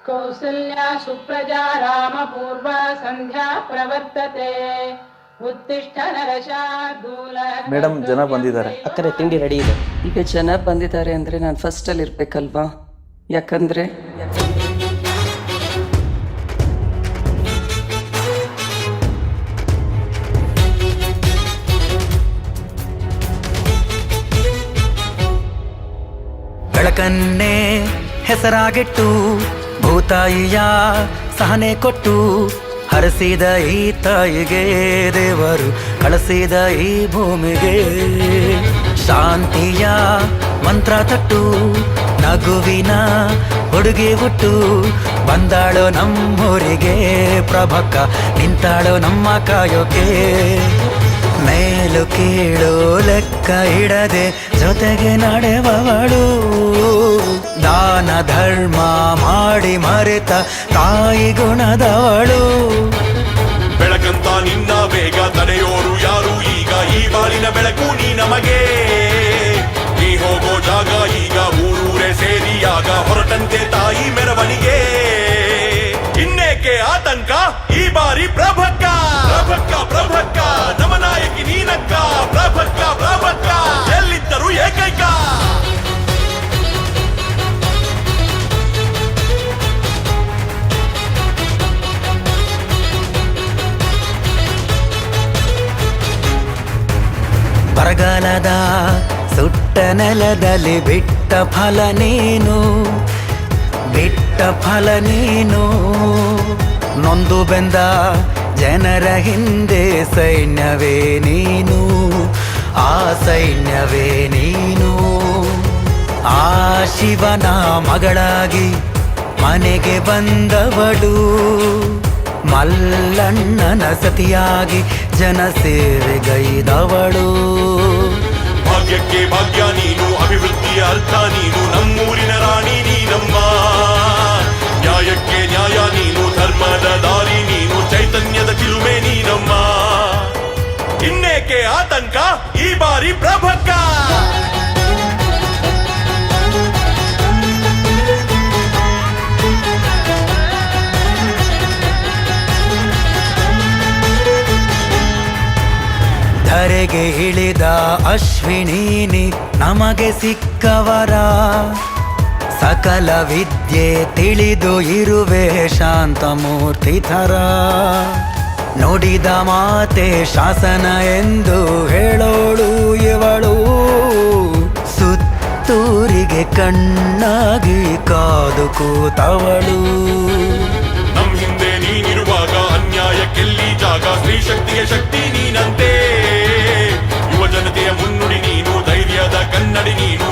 ಕೌಸಲ್ಯಾ ಸುಪ್ರಜಾ ರಾಮ ಪೂರ್ವ ಸಂಧ್ಯಾ ಪ್ರವರ್ತತೆ ಉತ್ತಿಷ್ಠ ನರಶಾರ್ದೂಲ. ಮೇಡಮ್, ಜನ ಬಂದಿದ್ದಾರೆ. ಅಕ್ಕರೆ ತಿಂಡಿ ರೆಡಿ ಇದೆ. ಈಗ ಜನ ಬಂದಿದ್ದಾರೆ ಅಂದರೆ ನಾನು ಫಸ್ಟಲ್ಲಿ ಇರಬೇಕಲ್ವಾ? ಯಾಕಂದರೆ ಬೆಳಕನ್ನೇ ಹೆಸರಾಗಿಟ್ಟು ಭೂತಾಯಿಯ ಸಹನೆ ಕೊಟ್ಟು ಹರಸಿದ ಈ ತಾಯಿಗೆ ದೇವರು ಕಳಿಸಿದ ಈ ಭೂಮಿಗೆ ಶಾಂತಿಯ ಮಂತ್ರ ತಟ್ಟು ನಗುವಿನ ಹುಡುಗಿ ಹುಟ್ಟು ಬಂದಾಳೋ ನಮ್ಮೂರಿಗೆ ಪ್ರಭಕ್ಕ ನಿಂತಾಳೋ ನಮ್ಮ ಕಾಯೋಕೆ ಮೇಲು ಕೀಳು ಲೆಕ್ಕ ಇಡದೆ ಜೊತೆಗೆ ನಡೆವವಳು ದಾನ ಧರ್ಮ ಮಾಡಿ ಮರೆತ ತಾಯಿ ಗುಣದವಳು ಬೆಳಕಂತ ನಿನ್ನ ಬೇಗ ತಡೆಯೋರು ಯಾರು ಈಗ ಈ ಬಾಳಿನ ಬೆಳಕು ನೀ ನಮಗೆ ನೀ ಹೋಗೋ ಜಾಗ ಈಗ ಊರೂರೇ ಸೇರಿಯಾಗ ಹೊರಟಂತೆ ತಾಯಿ ಮೆರವಣಿಗೆ ಇನ್ನೇಕೆ ಆತಂಕ ಈ ಬಾರಿ ಪ್ರಭಕ್ಕ ಪ್ರಭಕ್ಕ ಪ್ರಭಕ್ಕ ನಮನಾಯಕಿ ನೀನಕ್ಕ ಪ್ರಭಕ್ಕ ಪ್ರಭಕ್ಕ ಎಲ್ಲಿದ್ದರು ಏಕೈಕ ಬರಗಾಲದ ಸುಟ್ಟ ನೆಲದಲ್ಲಿ ಬಿಟ್ಟ ಫಲ ನೀನು ಬಿಟ್ಟ ಫಲ ನೀನು ನೊಂದು ಬೆಂದ ಜನರ ಹಿಂದೆ ಸೈನ್ಯವೇ ನೀನು ಆ ಸೈನ್ಯವೇ ನೀನು ಆ ಶಿವನ ಮಗಳಾಗಿ ಮನೆಗೆ ಬಂದವಳು ಮಲ್ಲಣ್ಣನ ಸತಿಯಾಗಿ ಜನಸೇವೆಗೈದವಳು ಭಾಗ್ಯಕ್ಕೆ ಭಾಗ್ಯ ನೀನು ಅಭಿವೃದ್ಧಿಯ ಅರ್ಥ ನೀನು ನಮ್ಮೂರಿನ ರಾಣಿ ನೀನಮ್ಮ ನ್ಯಾಯಕ್ಕೆ ನ್ಯಾಯ ನೀನು ಧರ್ಮದ ದಾರಿ ನೀನು ಚೈತನ್ಯದ ಚಿಲುಮೆ ನೀನಮ್ಮ ಇನ್ನೇಕೆ ಆತಂಕ ಈ ಬಾರಿ ಪ್ರಭಕ್ಕ ಧರೆಗೆ ಇಳಿದ ಅಶ್ವಿನೀನಿ ನಮಗೆ ಸಿಕ್ಕವರ ಸಕಲ ವಿದ್ಯೆ ತಿಳಿದು ಇರುವೆ ಶಾಂತಮೂರ್ತಿ ಥರ ನುಡಿದ ಮಾತೆ ಶಾಸನ ಎಂದು ಹೇಳೋಳು ಇವಳು ಸುತ್ತೂರಿಗೆ ಕಣ್ಣಾಗಿ ಕಾದು ಕೂತವಳು ನಮ್ ಹಿಂದೆ ನೀನಿರುವಾಗ ಅನ್ಯಾಯಕ್ಕೆಲ್ಲಿ ಜಾಗ ಸ್ತ್ರೀ ಶಕ್ತಿಯ ಶಕ್ತಿ ನೀನಂತೆ ಯುವ ಜನತೆಯ ಮುನ್ನುಡಿ ನೀನು ಧೈರ್ಯದ ಕನ್ನಡಿ ನೀನು